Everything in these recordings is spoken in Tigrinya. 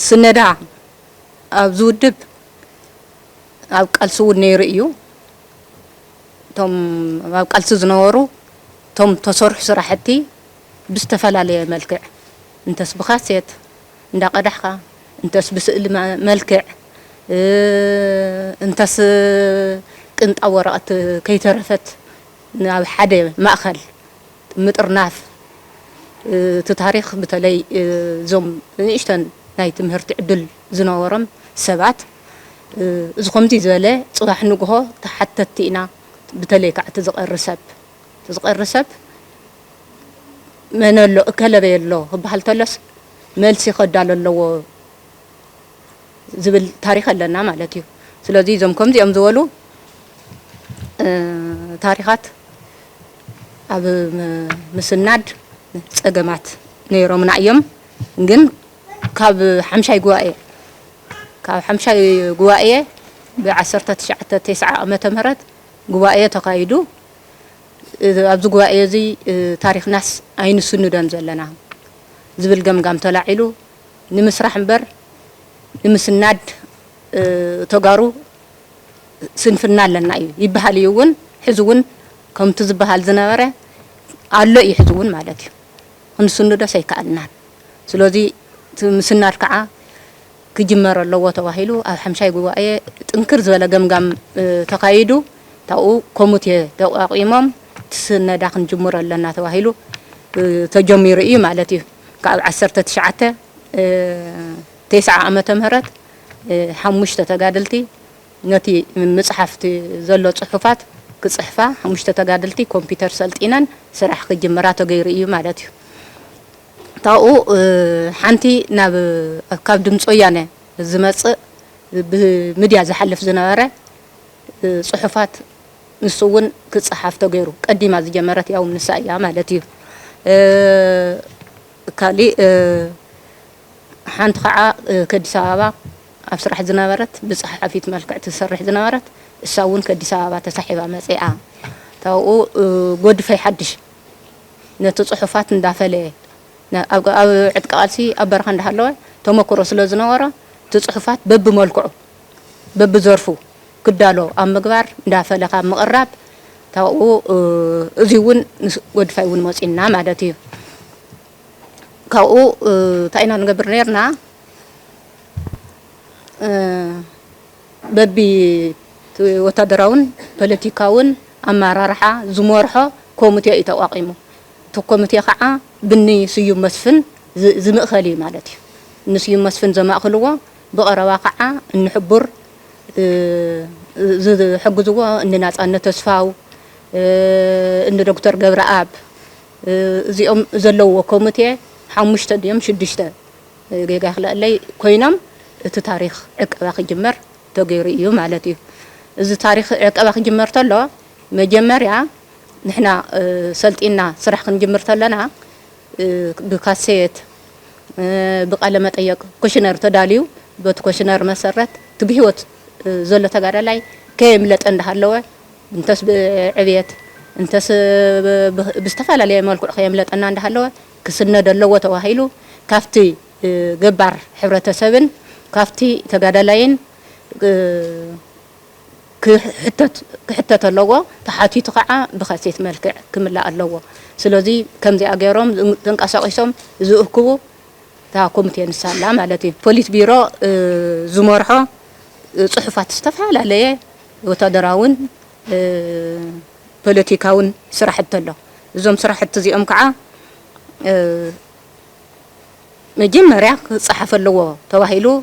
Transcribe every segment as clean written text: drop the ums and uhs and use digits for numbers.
سندا أبزودب أو قلسو نيريو توم أو قلسو زنورو توم تصرح صراحتي بستفعل عليه ملكع انتس بخاسيت ندا قدحقا انتس بسئل ملكع انتس كنت أورقت كي ترفت ناو حدا مأخل مترناف تتاريخ بتلي زوم نيشتن ناي تمهرت عدل زنورم سبعت زخمتي زله صباح نغو تحتتينا بتلي كع تزقر رسب من لو كلبه لو بحال تلس ملسي خدال لو زبل تاريخ لنا معناتيو سلازي زمكم ديام زولو تاريخات اب مسناد صقمات نيرو منعيم ግን ካብ حمشاي غوايه ب1990 ዓመተ ምህረት غوايه ተካይዱ ኣብዚ غوايه እዚ ታሪክ ናስ ኣይንስንደን ዘለና ዝብል ገምጋም ተላዒሉ ንምስራሕ እንበር ንምስናድ ተጋሩ ስንፍና ኣለና እዩ ይበሃል ይውን ሕዝውን ከምቲ ዝበሃል ዝነበረ ኣሎ ይሕዝውን ማለት እዩ እንስንዶ ሳይካልና ስለዚ ምስናድ ከዓ ክጅመር ኣለዎ ተባሂሉ ኣብ ሓምሻይ ጉባኤ ጥንክር ዝበለ ገምጋም ተካይዱ ታኡ ኮሚቴ ተቋቂሞም ትስነዳ ክንጅምር ኣለና ተባሂሉ ተጀሚሩ እዩ ማለት እዩ ካብ 1990 ዓመተ ምህረት ሓሙሽተ ተጋደልቲ ነቲ መጽሓፍቲ ዘሎ ጽሑፋት ክጽሕፋ ሓሙሽተ ተጋደልቲ ኮምፒውተር ሰልጢነን ስራሕ ክጅምራ ተገይሩ እዩ ማለት እዩ ታኡ ሓንቲ ናብ ካብ ድምጽ ወያነ ዝመጽእ ብሚድያ ዝሐልፍ ዝነበረ ጽሑፋት ንሱውን ክጽሓፍ ተገይሩ ቀዲማ ዝጀመረት ያው ንሳያ ማለት እዩ ካሊ ሓንቲ ከዓ ከዲስ አበባ ኣብ ስራሕ ዝነበረት ብጽሓፊት መልክዕ ትሰርሕ ዝነበረት እሳውን ከዲስ አበባ ተሳሒባ መጽኣ ታኡ ጎድፈይ ሓድሽ ነቲ ጽሑፋት እንዳፈለየ ኣብ ዕጥቂ ቃልሲ ኣብ በረኻ እንዳሃለወ ተመክሮ ስለ ዝነበረ ትጽሑፋት በብመልክዑ በብዘርፉ ክዳሎ ኣብ ምግባር እንዳፈለኻ ምቕራብ ታኡ እዚውን ጎድፋይ እውን መጽና ማለት እዩ ካብኡ ታይና ንገብር ነርና በቢ ወታደራውን ፖለቲካውን ኣመራርሓ ዝመርሖ ኮሚቴ ተቋቂሙ ተኮሚቴ ከዓ ብኒ ስዩም መስፍን ዝምእኸሊ ማለት እዩ ንስዩም መስፍን ዘማእኽልዎ ብቀረባ ከዓ እንሕቡር ዝሕግዝዎ እንናጻነት ተስፋው እን ዶክተር ገብረአብ እዚኦም ዘለዎ ኮሚቴ ሓሙሽተ ድዮም ሽዱሽተ ጌጋ ክለለይ ኮይኖም እቲ ታሪክ ዕቀባ ክጅመር ተገይሩ እዩ ማለት እዩ እዚ ታሪክ ዕቀባ ክጅመር ተሎ መጀመርያ ንሕና ሰልጢና ስራሕ ክንጅምር ተለና ብካሴት بقال ما تيجي كوشنر تداليو بت كوشنر مسرت تبهيوت زلة تجارلاي كم لا تندهالوا انتس بعبيت انتس بستفعل عليه مالك خيام لا تندهالوا كسرنا دلوا تواهيلو كافتي جبر حبرة سبن كافتي تجارلاين كحتة اللوا تحتي تقع بخاسيت مالك كمل اللوا سلذي كم زي أجرام تنقصاقسهم زوجكوا تاكم تين السلام على تي بوليس بيرو زمرها صحفات استفعل عليه وتدراون بوليتيكاون سرحت له زوم سرحت زي أمكعة مجمع صحف اللوا تواهيلو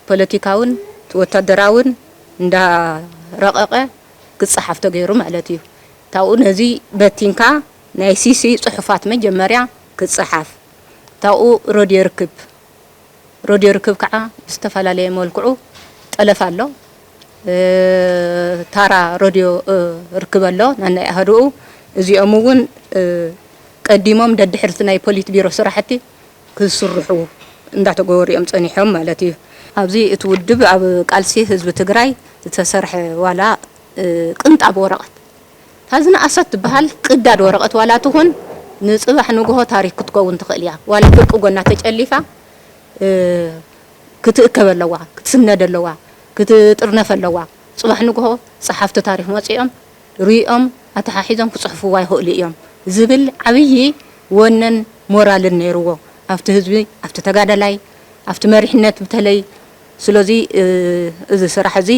بوليتيكاون وتدراون ندا رققة كصحف تغيرهم على تي تاون هذي بتينكا نايسيسي صحفات مجمع كصحف تاو راديو ركب كعا استفعل عليه مولكعو تلف الله ترى راديو ركب الله نانا هادو زي أمون قديمهم دد حرثنا يبوليت بيرو صراحتي كسرحو ندعت جوري أمتنيحهم مالتي أبزي تودب أب قالسي حزب تجراي تسرح ولا كنت أبو ورقة هذا أسد بحال قداد ورقة ولا تهون نصبح نجوه تاريخ كتكون تقليا ولا فرق قلنا تجلفة ክትእከብ ኣለዋ ክትስነድ ኣለዋ ክትጥርነፍ ኣለዋ ጽባሕ ንግሆ صحافة ታሪኽ መጽኦም ሪኦም ኣተሓሒዞም ክጽሕፍዋ ይኽእሉ እዮም ዝብል ዓብይ ወነን ሞራልን ነይርዎ ኣብቲ ህዝቢ ኣብቲ ተጋዳላይ ኣብቲ መሪሕነት በተለይ ስለዚ እዚ ስራሕ እዚ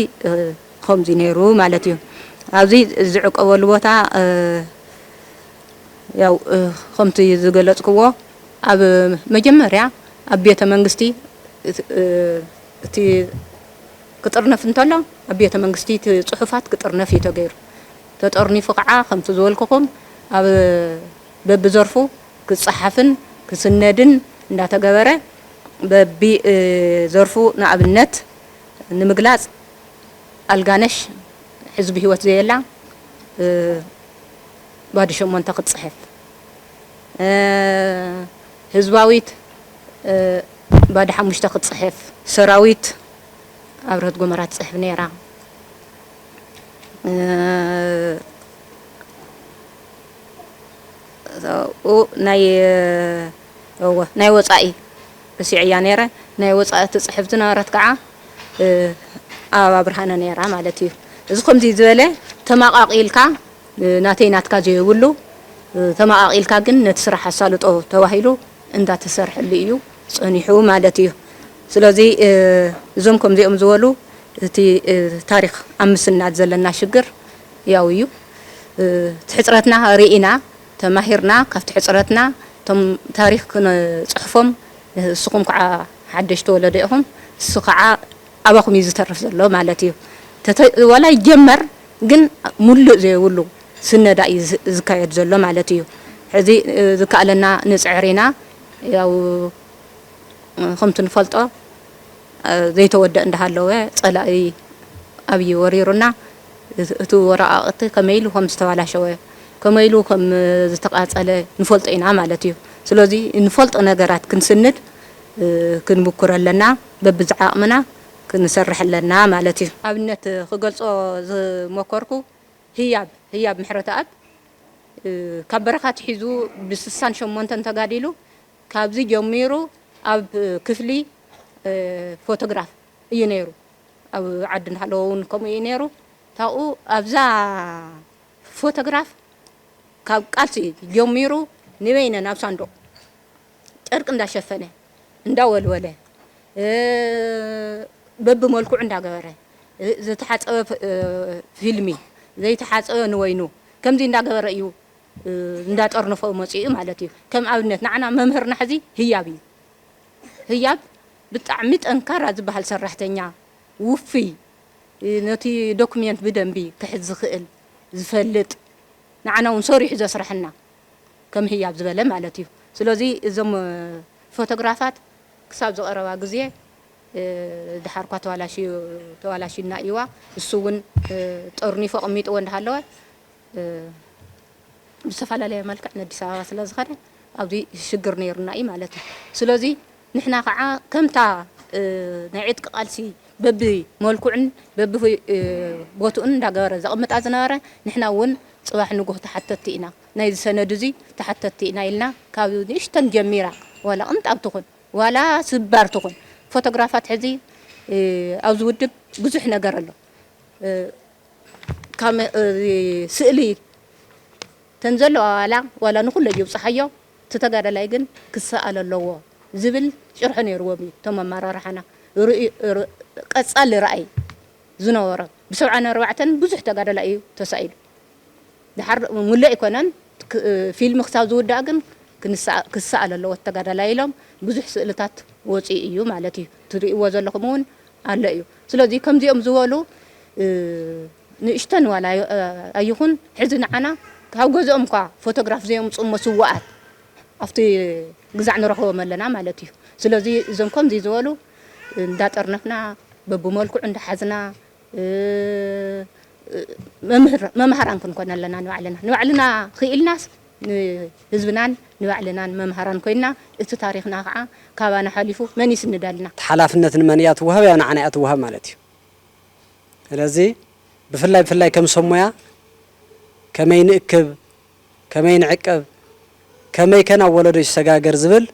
ከምዚ ነይሩ ማለት እዩ ኣብዚ ዝዕቀበሉ ቦታ ያው ከምቲ ዝገለጽክዎ ኣብ መጀመርያ ኣብ ቤተ መንግስቲ እቲ ክጥርነፍ እንተሎ ኣብ ቤተ መንግስቲ ጽሑፋት ክጥርነፍ ይተገይሩ ተጠርኒፉ ከዓ ከምቲ ዝበልኩኩም ኣብ በብዘርፉ ክጽሓፍን ክስነድን እንዳተገበረ በቢ ዘርፉ ንኣብነት ንምግላጽ ኣልጋነሽ ሕዝቢ ህይወት ዘየላ ባዲ ሸሞንተ ክትጽሕፍ ህዝባዊት ባዲ ሓሙሽተ ክትጽሕፍ ሰራዊት ኣብረት ጎመራት ጽሕፍ ነይራ ናይ ወጻኢ በሲዕያ ነይረ ናይ ወጻኢ ትጽሕፍ ዝነበረት ከዓ ኣብ ብርሃነ ነይራ ማለት እዩ እዚ ከምዚ ዝበለ ተማቃቂልካ ናተይ ናትካ ዘይብሉ ተማቃቂልካ ግን ነቲ ስራሕ ኣሳልጦ ተባሂሉ እንዳተሰርሐሉ እዩ ጸኒሑ ማለት እዩ ስለዚ እዞም ከምዚኦም ዝበሉ እቲ ታሪኽ ኣምስናት ዘለና ሽግር ያው እዩ ትሕጽረትና ርኢና ተማሂርና ካብቲ ሕጽረትና ቶም ታሪኽ ክንጽሕፎም እስኹም ከዓ ሓደሽቲ ወለዶ ኢኹም እሱ ከዓ ኣባኹም ዝተርፍ ዘሎ ማለት እዩ ወላ ይጀመር ግን ሙሉእ ዘይብሉ ስነዳ እዩ ዝካየድ ዘሎ ማለት እዩ ሕዚ ዝከኣለና ንጽዕሪና ያው ከምቲ ንፈልጦ ዘይተወደእ እንዳሃለወ ጸላኢ ኣብይ ወሪሩና እቲ ወረቃቅቲ ከመይሉ ከም ዝተባላሸወ ከመይሉ ከም ዝተቃጸለ ንፈልጦ ኢና ማለት እዩ ስለዚ ንፈልጦ ነገራት ክንስንድ ክንብኩር ኣለና በብዝዓቅምና ክንሰርሕ ኣለና ማለት እዩ ኣብነት ክገልጾ ዝሞከርኩ ህያብ ምሕረተ ኣብ ካብ በረኻት ሒዙ ብ68 ተጋዲሉ ካብዚ ጀሚሩ ኣብ ክፍሊ ፎቶግራፍ እዩ ነይሩ ኣብ ዓዲ እንዳሃለውን ከምኡ እዩ ነይሩ ታኡ ኣብዛ ፎቶግራፍ ካብ ቃልሲ ጀሚሩ ንበይነ ናብ ሳንዱቅ ጨርቅ እንዳሸፈነ እንዳወልወለ በብመልክዑ እንዳገበረ ዝተሓጸበ ፊልሚ ዘይተሓጸበ ንወይኑ ከምዚ እንዳገበረ እዩ እንዳጠርነፈ መጽኡ ማለት እዩ ከም ኣብነት ንዓና መምህርና ሕዚ ህያብ እዩ ህያብ ብጣዕሚ ጠንካራ ዝበሃል ሰራሕተኛ ውፊ ነቲ ዶክመንት ብደንቢ ክሕዝ ዝኽእል ዝፈልጥ ንዓና እውን ሰሪሑ ዘስረሐና ከም ህያብ ዝበለ ማለት እዩ ስለዚ እዞም ፎቶግራፋት ክሳብ ዝቐረባ ግዜ ድሓርኳ ተዋላሽና እዩዋ እሱ እውን ጠርኒፎ ቀሚጥዎ እንዳሃለወ ብዝተፈላለየ መልክዕ ንኣዲስ ኣበባ ስለ ዝኸደ ኣብዚ ሽግር ነይሩና እዩ ማለት እዩ ስለዚ ንሕና ከዓ ከምታ ናይ ዕጥቂ ቃልሲ በቢ መልክዑን በቢ ቦቱን እንዳገበረ ዘቕምጣ ዝነበረ ንሕና እውን ጽባሕ ንጉህ ተሓተቲ ኢና ናይ ሰነድ እዚ ተሓተቲ ኢና ኢልና ካብ ንእሽተን ጀሚራ ዋላ ቅንጣብ ትኹን ዋላ ስባር ትኹን ፎቶግራፋት ሕዚ ኣብዚ ውድብ ብዙሕ ነገር ኣሎ ከም ስእሊ ተንዘሎ ዋላ ንኩሉ ይብጽሓዮ ተተጋዳላይ ግን ክሰኣል ኣለዎ ዝብል ጭርሖ ነይርዎም ቶም ኣመራርሓና ቀጻሊ ራእይ ዝነበረ ብ74 ብዙሕ ተጋዳላይ እዩ ተሳኢሉ ድሓር ሙሉእ ኣይኮነን ፊልም ክሳብ ዝውዳእ ግን ክሰኣል ኣለዎ ተጋዳላይ ኢሎም ብዙሕ ስእልታት ወፂ እዩ ማለት እዩ ትርእይዎ ዘለኹም እውን ኣለ እዩ ስለዚ ከምዚኦም ዝበሉ ንእሽተን ዋላ ኣይኹን ሕዚ ንዓና ካብ ገዝኦም ኳ ፎቶግራፍ ዘምጽኡ መስዋዕት ኣብቲ ግዛዕ ንረኽቦም ኣለና ማለት እዩ ስለዚ እዞም ከምዚ ዝበሉ እንዳጠርነፍና በብመልክዑ እንዳሓዝና መምሃራን ክንኮን ኣለና ንባዕልና ክኢልናስ ህዝብናን ንባዕልናን መምሃራን ኮይና እቲ ታሪኽና ከዓ ካባና ሓሊፉ መን ይስንዳልና ሓላፍነት ንመን እያ ትወሃብ ያው ንዓና እያ ትወሃብ ማለት እዩ ስለዚ ብፍላይ ከም ሰሞያ ከመይ ንእክብ ከመይ ንዕቀብ ከመይ ከና ወለዶ ይሰጋገር ዝብል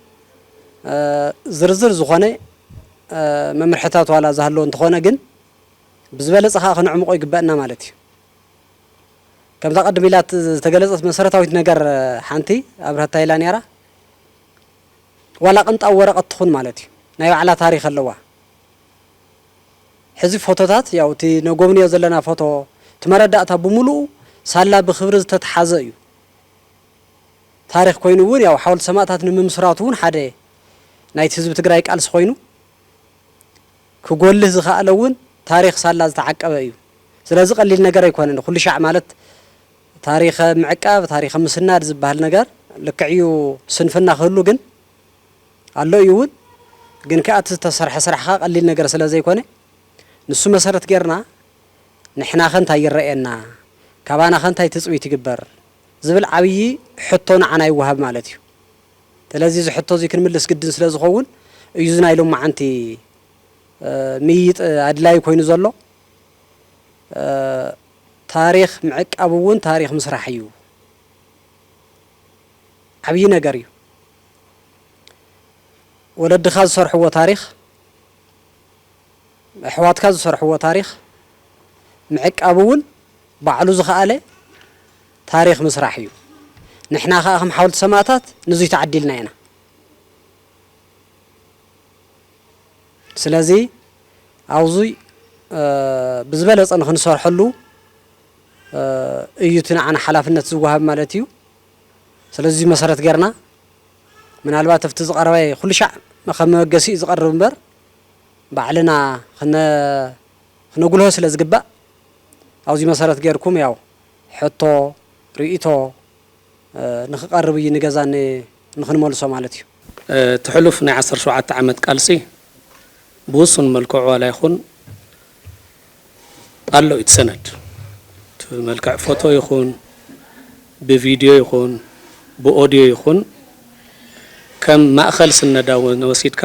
ዝርዝር ዝኾነ መምርሕታት ዋላ ዝሃለዎ እንትኾነ ግን ብዝበለፀ ኸ ክንዕምቆ ይግባእና ማለት እዩ ከምዛ ቀድም ኢላ ዝተገለጸት መሰረታዊት ነገር ሓንቲ ኣብ ረታይላ ነራ ዋላ ቅንጣው ወረቐት ትኹን ማለት እዩ ናይ ባዕላ ታሪኽ ኣለዋ ሕዚ ፎቶታት ያው እቲ ነጎብንዮ ዘለና ፎቶ ትመረዳእታ ብሙሉእ ሳላ ብክብሪ ዝተተሓዘ እዩ ታሪኽ ኮይኑ እውን ያው ሓወልቲ ሰማዕታት ንምምስራቱ እውን ሓደ ናይቲ ህዝቢ ትግራይ ቃልሲ ኮይኑ ክጎልህ ዝኽኣለ እውን ታሪኽ ሳላ ዝተዓቀበ እዩ ስለዚ ቀሊል ነገር ኣይኮነን ኩሉ ሻዕ ማለት ታሪኽ ምዕቃብ ታሪኽ ምስናድ ዝበሃል ነገር ልክዕዩ ስንፍና ክህሉ ግን ኣሎ እዩ እውን ግን ከኣቲ ዝተሰርሐ ስራሕኻ ቀሊል ነገር ስለ ዘይኮነ ንሱ መሰረት ጌርና ንሕና ኸ እንታይ ይረአየና ካባና ኸ እንታይ ትፅቢት ይግበር ዝብል ዓብዪ ሕቶ ንዓና ይወሃብ ማለት እዩ ስለዚ እዚ ሕቶ እዚ ክንምልስ ግድን ስለ ዝኸውን እዩ ዝናይ ሎማዓንቲ ምይጥ ኣድላይ ኮይኑ ዘሎ ታሪኽ ምዕቃብ እውን ታሪኽ ምስራሕ እዩ ዓብዪ ነገር እዩ ወለድኻ ዝሰርሕዎ ታሪኽ ኣሕዋትካ ዝሰርሕዎ ታሪኽ ምዕቃብ እውን ባዕሉ ዝኸኣለ ታሪኽ ምስራሕ እዩ ንሕና ኸ ከም ሓወልቲ ሰማዕታት ንዙይ ተዓዲልና ኢና ስለዚ ኣብዙይ ብዝበለፀ ንክንሰርሐሉ እዩ እቲ ንዓና ሓላፍነት ዝወሃብ ማለት እዩ ስለዚ መሰረት ጌርና ምናልባት ኣብቲ ዝቐረበ ኩሉ ሻዕ ከም መበገሲ ዝቐርብ እምበር ባዕልና ክነጉልሆ ስለ ዝግባእ ኣብዚ መሰረት ጌርኩም ያው ሕቶ ርእቶ ንክቐርብ እዩ ንገዛ ንክንመልሶ ማለት እዩ ትሕሉፍ ናይ 17 ዓመት ቃልሲ ብውሱን መልክዑ ዋላ ይኹን ኣሎ እቲ ሰነድ መልክዕ ፎቶ ይኹን ብቪድዮ ይኹን ብኦዲዮ ይኹን ከም ማእኸል ስነዳ እውን ወሲድካ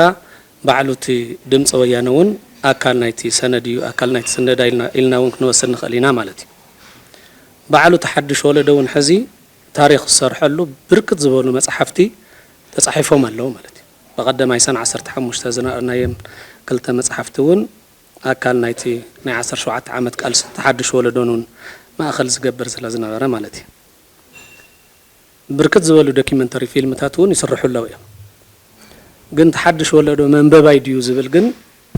ባዕሉ እቲ ድምፂ ወያነ እውን ኣካል ናይቲ ሰነድ እዩ ኣካል ናይቲ ሰነዳ ኢልና እውን ክንወስድ ንኽእል ኢና ማለት እዩ ባዕሉ ተሓድሽ ወለዶ እውን ሕዚ ታሪኽ ዝሰርሐሉ ብርክት ዝበሉ መፅሓፍቲ ተፃሒፎም ኣለዉ ማለት እዩ ብቐዳማይ ሰነ 15 ዝነበርናዮም ክልተ መፅሓፍቲ እውን ኣካል ናይቲ ናይ 17 ዓመት ቃልሲ ተሓድሽ ወለዶን እውን ማእኸል ዝገብር ስለ ዝነበረ ማለት እዩ ብርክት ዝበሉ ዶኪመንተሪ ፊልምታት እውን ይስርሑ ኣለዉ እዮም ግን ተሓድሽ ወለዶ መንበባይ ድዩ ዝብል ግን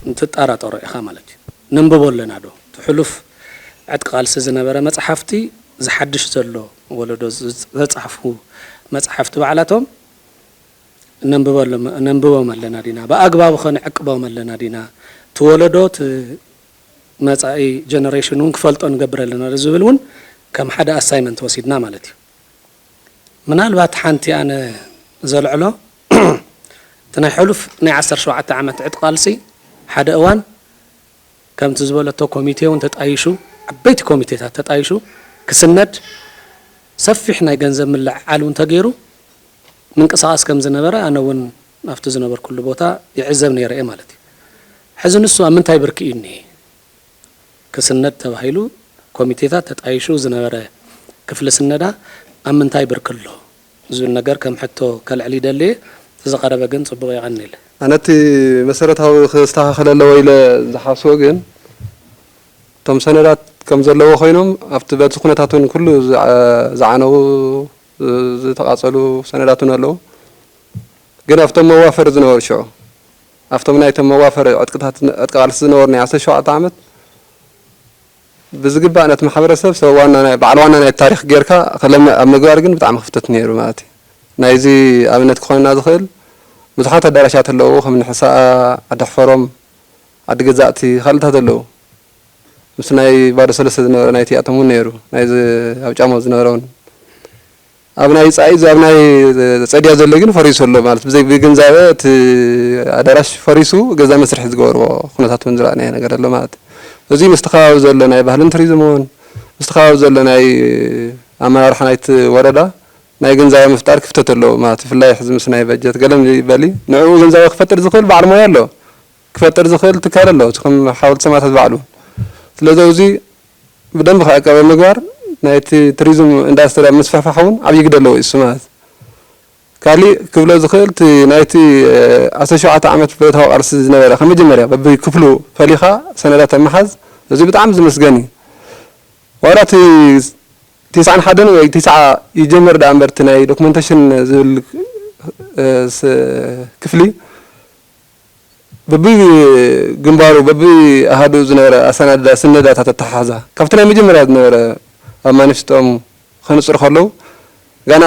እንትጠራጠሮ ኢኻ ማለት እዩ ነንብቦ ኣለና ዶ ትሕሉፍ ዕጥቂ ቃልሲ ዝነበረ መፅሓፍቲ ዝሓድሽ ዘሎ ወለዶ ዘፃሕፉ መፅሓፍቲ ባዕላቶም ነንብቦም ኣለና ዲና ብኣግባቡ ኸንዕቅቦም ኣለና ዲና ትወለዶ መጻኢ ጀነሬሽን እውን ክፈልጦ ንገብር ኣለና ዝብል እውን ከም ሓደ ኣሳይመንት ወሲድና ማለት እዩ ምናልባት ሓንቲ ኣነ ዘልዕሎ እቲ ናይ ሕሉፍ ናይ 17 ዓመት ዕጥቂ ቃልሲ ሓደ እዋን ከምቲ ዝበለቶ ኮሚቴ እውን ተጣይሹ ዓበይቲ ኮሚቴታት ተጣይሹ ክስነድ ሰፊሕ ናይ ገንዘብ ምልዕዓል እውን ተገይሩ ምንቅስቃስ ከም ዝነበረ ኣነ እውን ኣብቲ ዝነበርኩሉ ቦታ ይዕዘብ ነይረ እየ ማለት እዩ ሕዚ ንሱ ኣብ ምንታይ ብርኪ እዩ እኒሄ ክስነድ ተባሂሉ ኮሚቴታት ተጣይሹ ዝነበረ ክፍሊ ስነዳ ኣብ ምንታይ ብርኪ ኣሎ ዝብል ነገር ከም ሕቶ ከልዕል ይደልየ ዝቐረበ ግን ፅቡቕ ይቐኒ ኢለ ኣነቲ መሰረታዊ ክስተኻኸል ኣለዎ ኢለ ዝሓስቦ ግን እቶም ሰነዳት ከም ዘለዎ ኮይኖም ኣብቲ በቲ ኩነታት እውን ኩሉ ዝዓነው ዝተቃፀሉ ሰነዳት እውን ኣለዉ ግን ኣብቶም መዋፈር ዝነበሩ ሽዑ ኣብቶም ናይቶም መዋፈር ዕጥቂ ቃልሲ ዝነበሩ ናይ 17 ዓመት ብዝግባእ ነቲ ማሕበረሰብ ሰብ በዓል ዋና ናይ ታሪክ ጌርካ ኣብ ምግባር ግን ብጣዕሚ ክፍተት ነይሩ ማለት እዩ ናይዚ ኣብነት ክኾንና ዝኽእል ብዙሓት ኣዳራሻት ኣለዉ ከም ንሕሳ ዓዲ ሕፈሮም ዓዲ ገዛእቲ ካልኦታት ኣለዉ ምስ ናይ ባዶ ሰለስተ ዝነበረ ናይ ቲያትም እውን ነይሩ ናይዚ ኣብ ጫሞ ዝነበረ እውን ኣብ ናይ ፃኢዝ ኣብ ናይ ፀድያ ዘሎ ግን ፈሪሱ ኣሎ ማለት ብዘይ ብግንዛበ እቲ ኣዳራሽ ፈሪሱ ገዛ መስርሒ ዝገበርዎ ኩነታት እውን ዝረኣናዮ ነገር ኣሎ ማለት እዩ እዚ ምስቲ ከባቢ ዘሎ ናይ ባህልን ቱሪዝም እውን ምስቲ ከባቢ ዘሎ ናይ ኣመራርሓ ናይቲ ወረዳ ናይ ግንዛበ ምፍጣር ክፍተት ኣለዎ ማለት ብፍላይ ሕዚ ምስ ናይ በጀት ገለም ይበሊ ንዕኡ ግንዛበ ክፈጥር ዝኽእል በዓል ሞያ ኣሎ ክፈጥር ዝኽእል ትካል ኣሎ ከም ሓወልቲ ሰማዕታት ባዕሉ ስለዚ እዚ ብደንብ ክዕቀበ ምግባር ናይቲ ቱሪዝም ኢንዳስትሪ ምስፋሕፋሕ እውን ዓብዪ ግደ ኣለዎ እሱ ማለት كالي كفلو زخلت نايتي 17 عامت بتاع قرص زنبره كمجمريا بكفلو فليخا سندات المحز زي بتعم زمسغني وراتي 9 حدن ወይ 9 يجمر دامبرت ناي دوكيومنتيشن زل ክፍሊ በቢ ግንባሩ በቢ አሃዱ ዝነበረ አሰናዳ ስነዳታት ተተሓዛ ካብቲ ናይ መጀመርያ ዝነበረ ኣብ ማኒፌስቶም ከንፅሩ ከለው ገና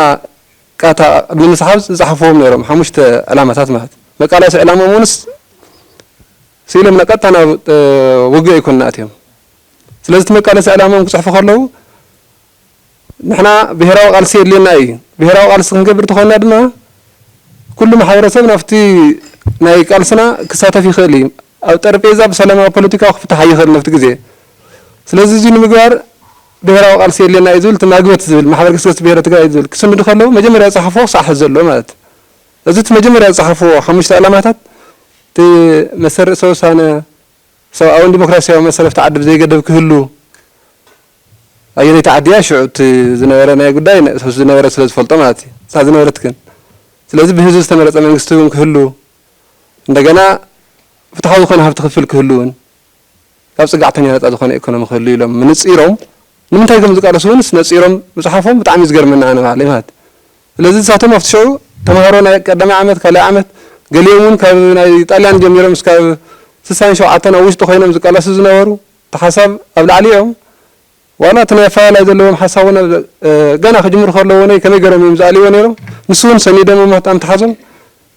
ቃታ ብምስሓብ ዝፃሕፍዎም ነይሮም 5 ዕላማታት ማለት መቃላሲ ዕላማ ሙንስ ሲሎም ነቀጥታ ናብ ውግእ ይኮንናት እዮም ስለዚህ መቃላሲ ዕላማም ክፅሕፉ ከለው ንሕና ብሄራዊ ቃልሲ የድልየና እዩ ብሄራዊ ቃልሲ ክንገብር ተኾይና ድማ كل محاورسب نفتي ناي قالسنا كساتف يخلي او طربيزا بسلامه ፖለቲካው ክፍታሕ ይخل ነፍት ግዜ ስለዚህ እዚ ንምግባር ብሄራዊ ቃልሲ የለና ይዝብል ተማግበት ዝብል ማሕበር ክስከስ ብሄረ ትግራይ ይዝብል ክስንዱ ከለው መጀመርያ ጻሕፎ ሳሕ ዘሎ ማለት እዚ መጀመርያ ጻሕፎ 5 ዕላማታት ቲ መሰረት ሰውሳነ ሰብኣውን ዲሞክራሲያዊ መሰረት ተዓድብ ዘይገደብ ክህሉ ኣየነይ ተዓድያ ሽዑት ዝነበረ ናይ ጉዳይ ዝነበረ ስለ ዝፈልጦ ማለት እዩ ሳ ዝነበረት ግን ስለዚህ በህዝብ ተመረጠ መንግስቱን ክህሉ እንደገና ፍትሃዊ ኮነ ሀብት ክፍል ክህሉን ካብ ጽጋዕተኛ ነጻ ዝኾነ ኢኮኖሚ ክህሉ ኢሎም ምንጽሮም ንምንታይ ከም ዝቃለሱን ስነጽሮም መጽሓፎም ብጣዕሚ ዝገርመና ኣነ ማለት ማለት ስለዚህ ሳቶም አፍትሽው ተማሃሮ ናይ ቀዳማይ ዓመት ካልኣይ ዓመት ገሊዮምን ካብ ናይ ጣልያን ጀሚሮም እስካብ 67 ኣብ ውሽጡ ኮይኖም ዝቃለሱ ዝነበሩ ተሓሳብ ኣብ ላዕሊዮም ዋና ተናፋላ ላይ ዘለዎም ሐሳቡና ገና ከጅምሩ ከለው ነይ ከመይ ገረም ይምዛልዩ ነይሮም ንሱን ሰኒደም ማጣም ተሓዞም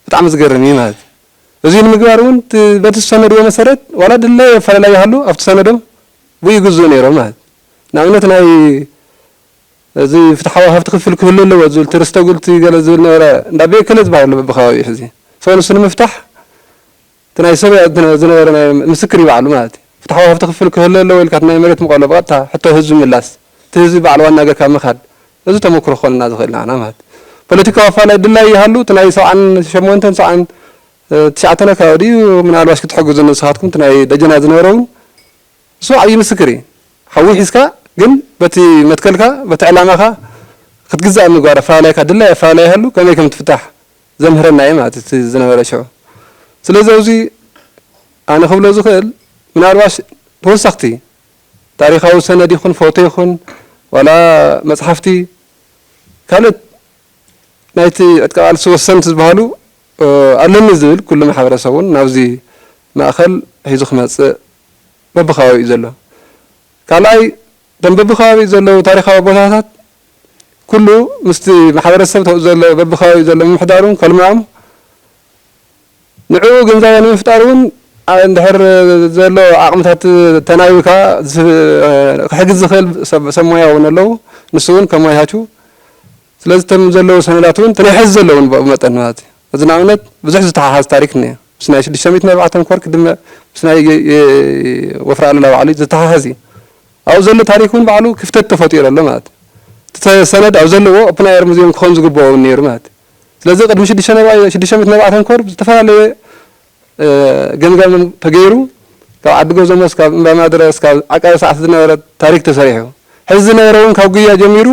በጣም ዝገርም ይማት እዚ ንምግባሩን በተሰነዱ መሰረት ዋላ ድለ ፈላላ ያሉ አፍተ ሰነዶም ወይ ግዙ ነይሮም ማለት ናውነት ናይ እዚ ፍትሓዊ ሀብት ክፍል ክህሉ ለው ዝል ትርስተጉልቲ ገለ ዝብል ነበረ እንዳበ ከለዝ ባለ በበኻዊ ሕዚ ሰውንሱን መፍታሕ ተናይ ሰበ ዝነበረ ምስክር ይባሉ ማለት ፍትሓዊ ሀብት ክፍል ክህሉ ለው ኢልካት ናይ መሬት መቆለብ ቀጥታ ሕቶ ህዝብ ምላስ ትህዝብ ባዕል ዋና ነገር ካብ መኻድ እዚ ተመክሮ ኾልና ዝኽእልና ማለት ፖለቲካዊ አፋላይ ድላይ ያሉ ተናይ 78 9 ካዲ ምናልባሽ ክትሕግዙ ንስኻትኩም ተናይ ደጀና ዝነበረው እሱ ዓብይ ምስክሪ ሓዊ ሒስካ ግን በቲ መትከልካ በቲ ዕላማኻ ክትግዛእ ምግባር አፋላይካ ድላይ አፋላይ ያሉ ከመይ ከም ትፍታሕ ዘምህረና ማለት ዝነበረ ሽዑ ስለዚህ እዚ ኣነ ክብሎ ዝኽእል ምናልባሽ ተወሳኽቲ ታሪኻዊ ሰነድ ይኹን ፎቶ ይኹን ወላ መጽሓፍቲ ካልኦት ናይቲ ዕጥቃል ወሰንቲ ዝበሃሉ ኣለኒ ዝብል ኩሉ ማሕበረሰቡን ናብዚ ማእኸል ሒዙ ክመጽእ በብኸባቢ እዩ ዘሎ ካልኣይ ደም በብኸባቢ ዘሎ ታሪኻዊ ቦታታት ኩሉ ምስቲ ማሕበረሰብ ዘሎ በብኸባቢ ዘሎ ምሕዳሩን ከልምዖም ንዕኡ ግንዛቤ ንምፍጣሩን እንድሕር ዘሎ ዓቕምታት ተናዊካ ክሕግዝ ዝኽእል ሰብ ሞያ እውን ኣለዉ ንሱ እውን ከም ሞያችሁ ስለዚህ ተም ዘለው ሰነዳቱን ተናሕዝ ዘለውን በመጠን ማለት እዚ ናውነት ብዙሕ ዝተሓሓዝ ታሪክ ነየ ስናይ 604 ኮርክ ድማ ስናይ ወፍራ አለ ባዕሉ ዝተሓሓዝ አው ዘሎ ታሪኩን ባዕሉ ክፍተት ተፈጢሩ ኣሎ ማለት ሰነድ አው ዘለዎ ኦፕን ኤር ሙዚየም ክኾን ዝግበኦ ነይሩ ማለት ስለዚህ ቅድሚ 604 ኮርክ ዝተፈላለየ ገምገም ተገይሩ ካብ ዓዲ ጎዘመስ ካብ እምባ ማድረስ ካብ ዓቃቢ ሰዓት ዝነበረ ታሪክ ተሰሪሑ ሕዚ ዝነበረውን ካብ ጉያ ጀሚሩ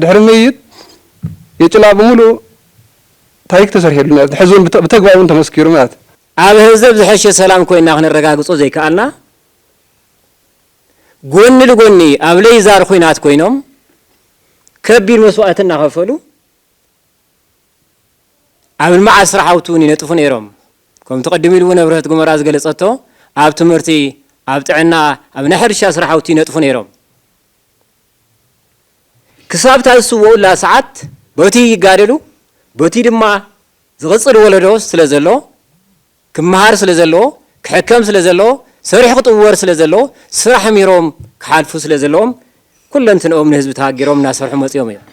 ድሕሪ ምይይጥ የጭላ ብሙሉ ታሪክ ተሰሪሑልና ሕዝቡን ብተግባሩን ተመስኪሩ ማለት ኣብ ህዝብ ዝሐሸ ሰላም ኮይና ክንረጋግጾ ዘይከኣልና ጎኒ ለጎኒ ኣብ ለይዛር ኮይናት ኮይኖም ከቢድ መስዋዕት እናኸፈሉ ኣብ ልምዓት ስራሕቱን ይነጥፉ ነይሮም ከም ተቀድሙ ኢሉ ነብረት ጉመራ ዝገለጸቶ ኣብ ትምህርቲ ኣብ ጥዕና ኣብ ናይ ሕርሻ ስራሕቱ ይነጥፉ ነይሮም ክሳብታ ዝስውኡላ ሰዓት በቲ ይጋደሉ በቲ ድማ ዝቕፅል ወለዶ ስለ ዘሎ ክመሃር ስለ ዘሎ ክሕከም ስለ ዘሎ ሰሪሕ ክጥወር ስለ ዘሎ ስራሕ ሚሮም ክሓልፉ ስለ ዘለዎም ኩለንትንኦም ንህዝቢ ተሃጊሮም እናሰርሑ መፅኦም እዮም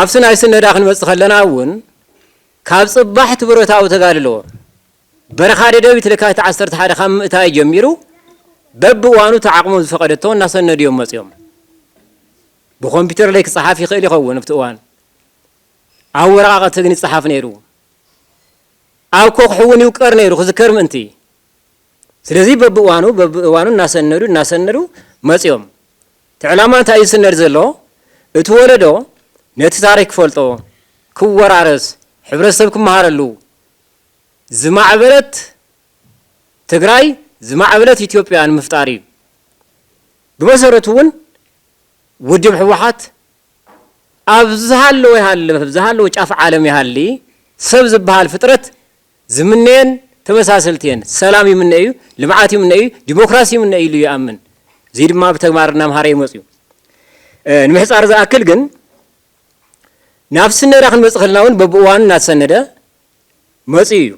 ኣብቲ ናይ ስነዳ ክንመፅእ ከለና እውን ካብ ጽባሕቲ ብረታዊ ተጋድሎ በረኻ ደደቢት ለካቲት 11 ካብ ምእታይ ጀሚሩ በብዋኑ ተዓቅሙ ዝፈቀደቶ እናሰነድዮም መፅኦም بكمبيوتر ليك صحافي خيلي خون فتوان أو ورقة تغني صحاف نيرو أو كوخ حوني وكر نيرو خذكر منتي سلزي ببوانو ناس النرو مسيوم تعلمات هاي السنر زلو اتولدو ነቲ ታሪክ ክፈልጦ ክወራረስ ሕብረተሰብ ክመሃረሉ ዝማዕበለት ትግራይ ዝማዕበለት ኢትዮጵያ ንምፍጣር እዩ ብመሰረቱ እውን ውድብ ሕወሓት ኣብ ዝሃለወ ጫፍ ዓለም ይሃሊ ሰብ ዝበሃል ፍጥረት ዝምነየን ተመሳሰልቲየን ሰላም ይምነ እዩ ልምዓት ይምነ እዩ ዲሞክራሲ ይምነ እዩ ኢሉ ይኣምን እዚ ድማ ብተግባርና ምሃረ ይመፅዩ ንምሕፃር ዝኣክል ግን ናብ ስነዳ ክንመፅእ ከለና እውን በብእዋኑ እናተሰነደ መፅኡ እዩ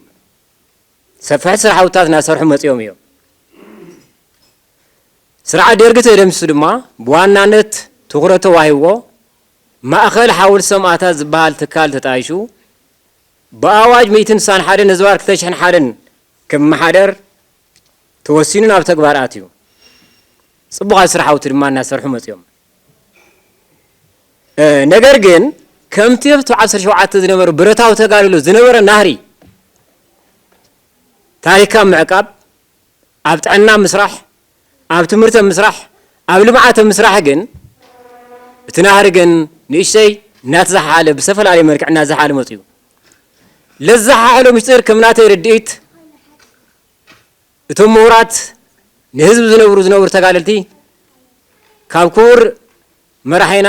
ሰፊሕ ስራሕውታት እናሰርሑ መፅኦም እዮም ስርዓት ደርጊ ተደምሲሱ ድማ ብዋናነት ትኩረት ተዋሂቦ ማእኸል ሓወልቲ ሰማዕታት ዝበሃል ትካል ተጣይሹ በአዋጅ 161 ንዝባር 2001 ክመሓደር ተወሲኑ ናብ ተግባር ኣትዩ ጽቡቕ ስራሕውቲ ድማ እናሰርሑ መፅኦም ነገር ግን ከምቲ ኣብቲ 17 ዝነበሩ ብረታዊ ተጋድሎ ዝነበረ ናህሪ ታሪካ ምዕቃብ ኣብ ጥዕና ምስራሕ ኣብ ትምህርቲ ምስራሕ ኣብ ልምዓት ምስራሕ ግን እቲ ናህሪ ግን ንእሽተይ እናተዛሓለ ብዝተፈላለየ መልክዕ እናተዛሓለ መፅኡ ለዛሓሎ ምስጢር ከምናተይ ርድኢት እቶም ምሁራት ንህዝቢ ዝነብሩ ተጋደልቲ ካብ ክቡር መራሒና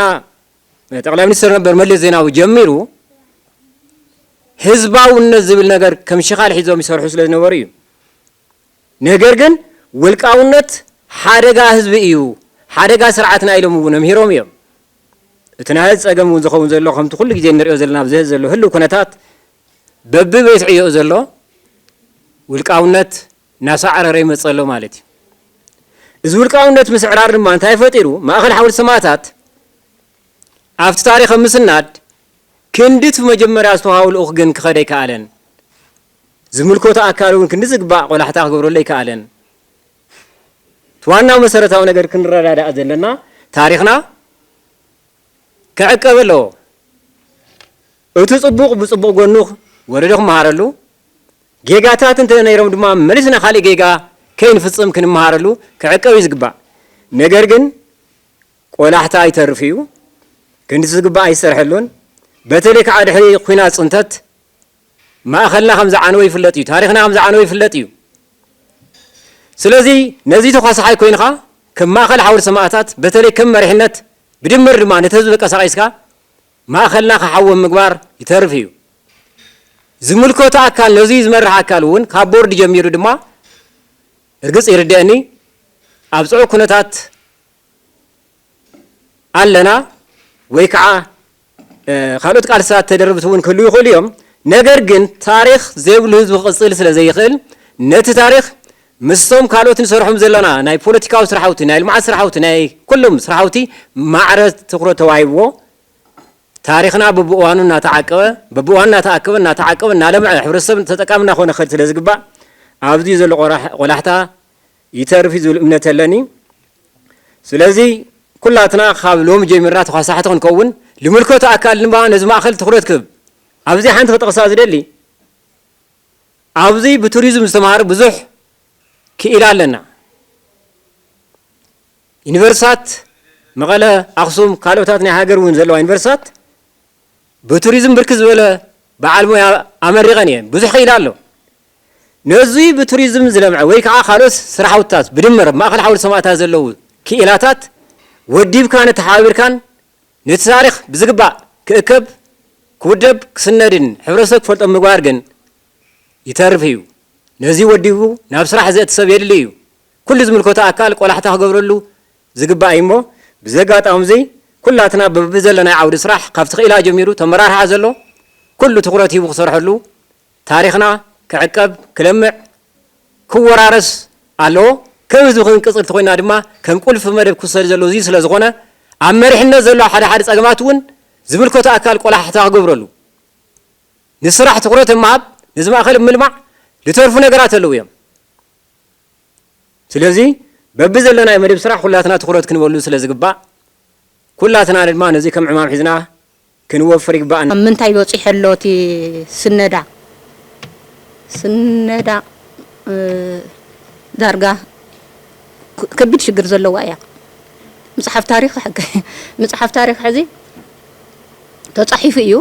ጠቅላይ ሚኒስትር ነበር መለስ ዜናዊ ጀሚሩ ህዝባውነት ዝብል ነገር ከም ሽኻል ሒዞም ይሰርሑ ስለ ዝነበሩ እዩ ነገር ግን ውልቃውነት ሓደጋ ህዝቢ እዩ ሓደጋ ስርዓትና ኢሎም እውን ኣምሂሮም እዮም እቲ ናይ ፀገም እውን ዝኸውን ዘሎ ከምቲ ኩሉ ግዜ ንሪኦ ዘለና ብዝህ ዘሎ ህሉ ኩነታት በብቤት ዕዮ ዘሎ ውልቃውነት ናሳዕረረ ይመፅእ ኣሎ ማለት እዩ እዚ ውልቃውነት ምስዕራር ድማ እንታይ ፈጢሩ ማእኸል ሓወልቲ ሰማዕታት ኣብቲ ታሪክ ምስናድ ክንዲት መጀመርያ ዝተዋሃቡ ልኡኽ ግን ክኸደ ይከኣለን ዝምልከቶ ኣካል እውን ክንዲ ዝግባእ ቆላሕታ ክገብረሉ ይከኣለን ዋናው መሰረታዊ ነገር ክንረዳዳእ ዘለና ታሪክና ክዕቀብ ኣለዎ እቲ ፅቡቕ ብፅቡቕ ጎኑ ወረደ ክመሃረሉ ጌጋታት እንተ ነይሮም ድማ መሊስና ካሊእ ጌጋ ከይንፍፅም ክንመሃረሉ ክዕቀብ እዩ ዝግባእ ነገር ግን ቆላሕታ ይተርፍ እዩ ክንዲ ዝግባእ ኣይሰርሐሉን በተለይ ከዓ ድሕሪ ኩናት ፅንተት ማእኸልና ከም ዝዓነወ ይፍለጥ እዩ ታሪክና ከም ዝዓነወ ይፍለጥ እዩ ስለዚ ነዚ ተኳሳሓይ ኮይንካ ከም ማእኸል ሓወልቲ ሰማዕታት በተለይ ከም መሪሕነት ብድምር ድማ ነቲ ህዝቢ ቀሳቂስካ ማእኸልና ክሓወም ምግባር ይተርፍ እዩ ዝምልከቶ ኣካል ነዚ ዝመርሕ ኣካል እውን ካብ ቦርድ ጀሚሩ ድማ እርግፅ ይርድአኒ ኣብ ፅዑቅ ኩነታት ኣለና ወይ ከዓ ካልኦት ቃልስታት ተደርብቲ እውን ክህልው ይኽእሉ እዮም ነገር ግን ታሪክ ዘይብሉ ህዝቢ ክቕፅል ስለ ዘይኽእል ነቲ ታሪክ ምስቶም ካልኦት ንሰርሖም ዘለና ናይ ፖለቲካዊ ስራሕውቲ ናይ ልምዓት ስራሕውቲ ናይ ኩሎም ስራሕውቲ ማዕረ ትኩረት ተዋሂብዎ ታሪክና በብእዋኑ እናተዓቀበ እናለምዐ ሕብረተሰብ ተጠቃምና ኮነ ክኸድ ስለ ዝግባእ ኣብዚ ዘሎ ቆላሕታ ይተርፍ ዝብል እምነት ኣለኒ ስለዚ ኩላትና ካብ ሎሚ ጀሚርና ተኳሳሕቲ ክንከውን ልምልከቶ ኣካል ድማ ነዚ ማእኸል ትኩረት ክህብ ኣብዚ ሓንቲ ክጠቕሳ ዝደሊ ኣብዚ ብቱሪዝም ዝተምሃረ ብዙሕ ክኢላ ኣለና ዩኒቨርሲታት መቐለ ኣክሱም ካልኦታት ናይ ሃገር እውን ዘለዋ ዩኒቨርሲታት በቱሪዝም ብርክ ዝበለ በዓል ሞያ ኣመሪቐን እየን ብዙሕ ክኢላ ኣሎ ነዚ ብቱሪዝም ዝለምዐ ወይ ከዓ ካልኦት ስራሕውታት ብድምር ማእኸል ሓወልቲ ሰማዕታት ዘለዉ ክኢላታት ወዲብካን ተሓቢርካን ነቲ ታሪክ ብዝግባእ ክእከብ ክውደብ ክስነድን ሕብረተሰብ ክፈልጦ ምግባር ግን ይተርፍ እዩ ነዚ ወዲቡ ናብ ስራሕ ዘእቲ ሰብ የድሊ እዩ ኩሉ ዝምልከቶ ኣካል ቆላሕታ ክገብረሉ ዝግባእ እዩ እሞ ብዘጋጣሚ እዚ ኩላትና በቢ ዘለና ዓውዲ ስራሕ ካብቲ ክኢላ ጀሚሩ ተመራርሓ ዘሎ ኩሉ ትኩረት ሂቡ ክሰርሐሉ ታሪክና ክዕቀብ ክለምዕ ክወራረስ ኣለዎ ከም ህዝቢ ክንቅፅል ተኮይና ድማ ከም ቁልፊ መደብ ክውሰድ ዘሎ እዚ ስለ ዝኾነ ኣብ መሪሕነት ዘሎ ሓደ ፀገማት እውን ዝምልከቶ ኣካል ቆላሕታ ክገብረሉ ንስራሕ ትኩረት ምሃብ ነዚ ማእኸል ምልማዕ ዝተርፉ ነገራት ኣለዉ እዮም ስለዚ በቢ ዘለና መደብ ስራሕ ኩላትና ትኩረት ክንበሉ ስለ ዝግባእ ኩላትና ድማ ነዚ ከም ዕማም ሒዝና ክንወፍር ይግባእና ምንታይ በፂሕ ኣሎ እቲ ስነዳ ዳርጋ ከቢድ ሽግር ዘለዋ እያ መፅሓፍ ታሪክ ሕዚ ተጻሒፉ እዩ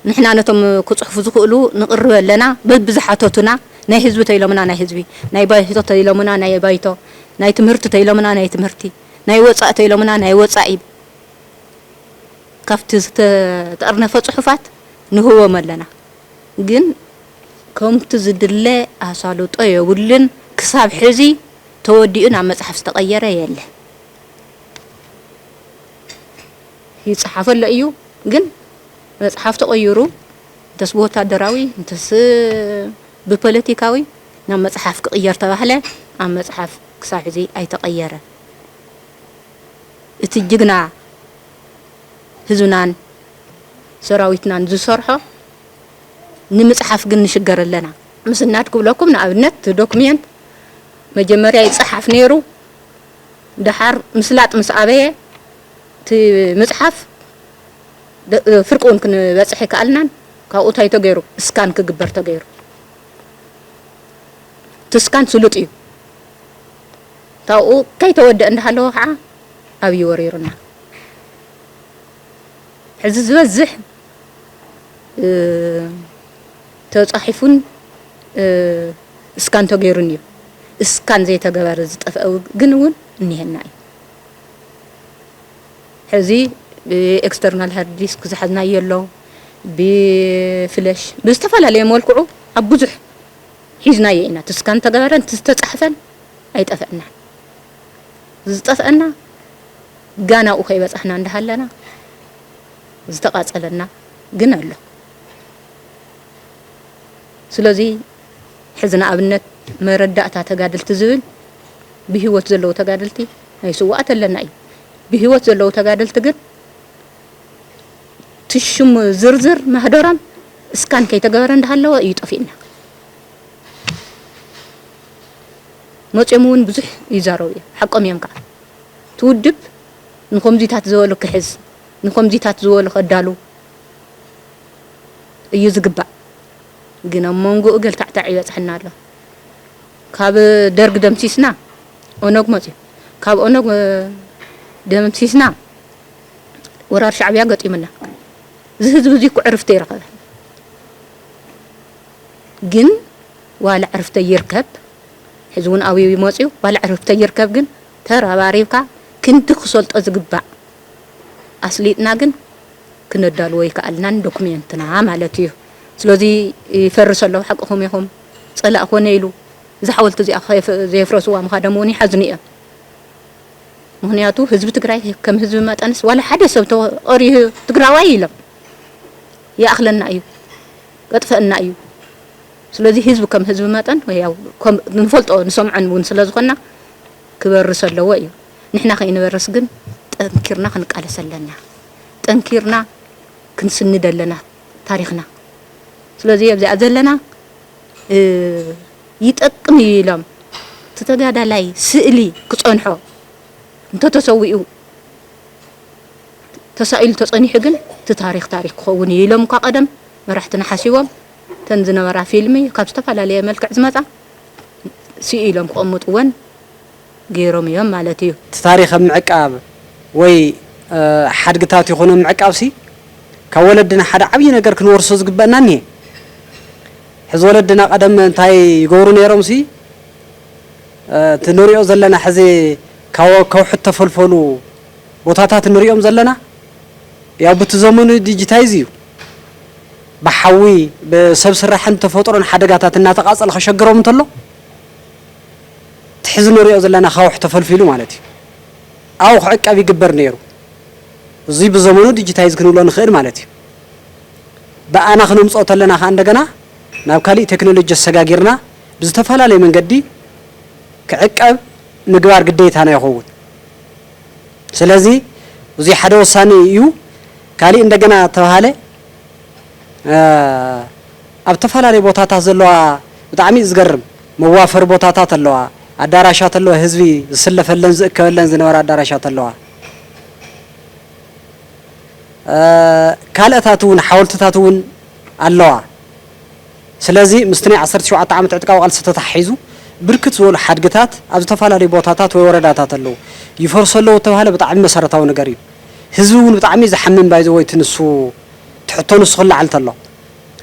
ንሕና ነቶም ክጽሕፉ ዝኽእሉ ንቕርብ ኣለና በብዝሓተቱና ናይ ህዝቢ ተይሎምና ናይ ህዝቢ ናይ ባይቶ ተይሎምና ናይ ባይቶ ናይ ትምህርቲ ተይሎምና ናይ ትምህርቲ ናይ ወጻእ ተይሎምና ናይ ወጻኢ ካፍቲ ዝተጠርነፈ ጽሑፋት ንህቦም ኣለና ግን ከምቲ ዝድለ ኣሳልጦ የብልን ክሳብ ሕዚ ተወዲኡ ናብ መጽሓፍ ዝተቐየረ የለ ይጽሓፍ ኣሎ እዩ ግን መጽሐፍ ተቀይሩ እንተስ ወታደራዊ እንተስ በፖለቲካዊ ናብ መጽሐፍ ክቅየር ተባህለ ኣብ መጽሐፍ ክሳብ ሕዚ ኣይተቀየረ እቲ ጅግና ህዝብናን ሰራዊትናን ዝሰርሖ ንምጽሐፍ ግን ንሽገር ኣለና ምስናድ ክብለኩም ንኣብነት ዶክመንት መጀመርያ ይጽሐፍ ነይሩ ድሓር ምስላጥ ምስ ኣበየ እቲ መጽሐፍ ፍርቁን ክንበጽሕ ከኣልናን ካብኡ ታይ ተገይሩ እስካን ክግበር ተገይሩ ትስካን ስሉጥ እዩ ታኡ ከይተወደእ እንዳሃለዎ ከዓ ኣብይ ወሪሩና ሕዚ ዝበዝሕ ተጻሒፉን እስካን ተገይሩን እዩ እስካን ዘይተገበረ ዝጠፍአ ግን እውን እንሄና እዩ ሕዚ بإكسترنال هارد ديسك زحزنا يلو بفلاش بستفلا مولكعو أبوزح حيزنا يئنا تسكان تقبرن تستحفن أي تفقنا زتفقنا قانا أخي بس احنا عندها لنا زتقاس لنا قنا له سلازي حزنا أبنت مردأتها تقادل تزول بهوت زلو تقادلتي هاي سوات لنا أي بهوت زلو تقادلت قد تشم زرزر مهدران اسكان كي تقبرن دهالو يطفينا مطعمون بزح يزاروي حقهم ينكا تودب نكم زيتات زولو كحز نكم زيتات زولو خدالو يزقبا قنا مونغو اقل تعتعي بصحنا له كاب درق دمسيسنا اونوك مزي كاب اونوك دمسيسنا ورار شعبيا قطيمنا زهد بزي كعرفت يركب جن ولا عرفت يركب حزون أوي يموتيو ولا عرفت يركب جن ترى باريبكا كنت خسلت أزقبع أصليتنا جن كنا دالوي كألنا دوكمنتنا عملتيه سلوزي يفرس الله حقهم يهم صلاة خونيلو إذا حاولت زي فرسوا مخدموني حزنية مهنياتو حزب تقرأي كم حزب ما تأنس ولا حدا سبتو أريه تقرأي له يا أخلنا أيو قطفنا أيو سلذي حزب كم حزب ما تأن ويا كم نفلت أو نسمع عن ونسلز خنا كبر رسل له أيو نحنا خينا برسجن تنكرنا خنك على سلنا تنكرنا كنسند لنا تاريخنا سلذي يبدأ أزلنا يتأكمي لهم تتجاد علي سئلي كصنحه أنت تسويه تسائل تصنيح جن تتاريخ تاريخ خوني لهم كقدم ما رحت نحسيوهم تنزنا ورا فيلمي كابستفعل عليه ملك عزمتا سئلهم قمت وين غيرهم يوم مالتي تاريخ معقاب وي حدقتات يكونوا معقاب سي كولدنا حدا عبي نجر كنورسو زغبنا ني حز ولدنا قدم انتاي يغورو نيروم سي تنوريو زلنا حزي كاو حتى فلفلو بوتاتات نوريوم زلنا يا بتزمنو ديجيتايزيو بحوي بسب سرحن تفطرن حدقاتات እና ተቃጸል خشغروم تلو تحز نوريو زلنا خاو حتى فلفلو مالتي او عقاب يغبر نيرو زي بزمنو ديجيتايز كنولو نخير مالتي بانا خنمصو تلنا እንደገና ናብ ካሊ ቴክኖሎጂ ሰጋጊርና ብዝተፈላለየ መንገዲ ከዕቀብ ምግባር ግዴታ ነው ይኸውን ስለዚህ እዚ ሓደ ወሳኔ እዩ ካሊ እንደገና ተባሃለ ኣብ ተፈላለየ ቦታታት ዘለዋ ብጣዕሚ ዝገርም መዋፈር ቦታታት ኣለዋ ኣዳራሻት ኣለዋ ህዝቢ ዝስለፈለን ዝእከበለን ዝነበረ ኣዳራሻት ኣለዋ ካልአታት እውን ሓወልትታት እውን ኣለዋ ስለዚህ ምስትኒ 17 ዓመት ዕጥቃው ቃልሲ ተታሒዙ ብርክት ዝበሉ ሓድግታት ኣብ ዝተፈላለዩ ቦታታት ወይ ወረዳታት ኣለዉ ይፈርሰለው ተባሃለ ብጣዕሚ መሰረታዊ ነገር እዩ ህዝቢ እውን ብጣዕሚ ዝሐመን ባይዘ ወይ ትንሱ تحطون السخلة على الله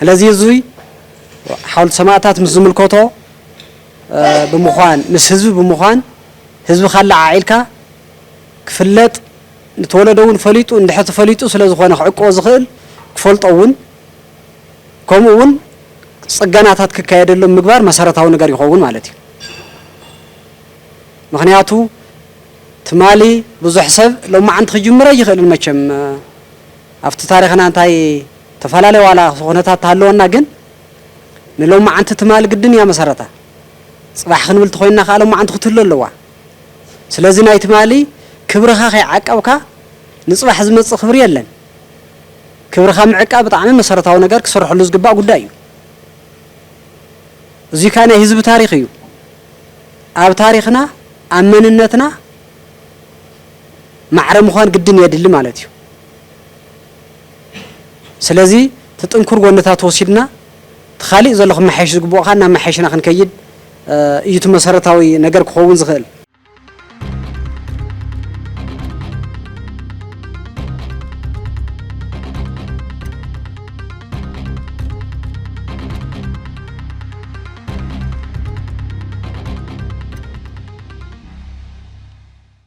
الذي يزوي حول سماعات مزم الكوتو بمخان مس حزب بمخان حزب خلع عائلك كفلت نتولدون فليتو ندحت فليتو سلازو خونه عقو زخل كفلطون كمون صغاناتات ككايدلو مغبار مسارታው ነገር ይሆውን ማለት እዩ ምክንያቱ ትማሊ ብዙሕ ሰብ ለማዓንት ክጅምረ ይኽእል መቸም አፍቲ ታሪኽና እንታይ ተፈላለዩ ዋላ ኾነታት ታለውና ግን ንለማዓንት ትማሊ ግድን ያ መሰረታ ጽባሕ ክንብል ተኾይና ካለ ማዓንት ክትል ኣለዋ ስለዚ ናይ ትማሊ ክብርኻ ከይዓቀብካ ንጽባሕ ዝመጽእ ክብሪ የለን ክብርኻ ምዕቃብ ብጣዕሚ መሰረታዊ ነገር ክሰርሕሉ ዝግባእ ጉዳይ እዩ እዚ ካነ ህዝብ ታሪኽ እዩ ኣብ ታሪኽና ኣብ መንነትና ማዕረ ምዃን ግድን የድሊ ማለት እዩ ስለዚ ተጥንኩር ጎነታት ወሲድና ተኻሊእ ዘለኹ መሓይሽ ዝግባእካ ናብ መሓይሽና ክንከይድ እዩ መሰረታዊ ነገር ክኸውን ዝኽእል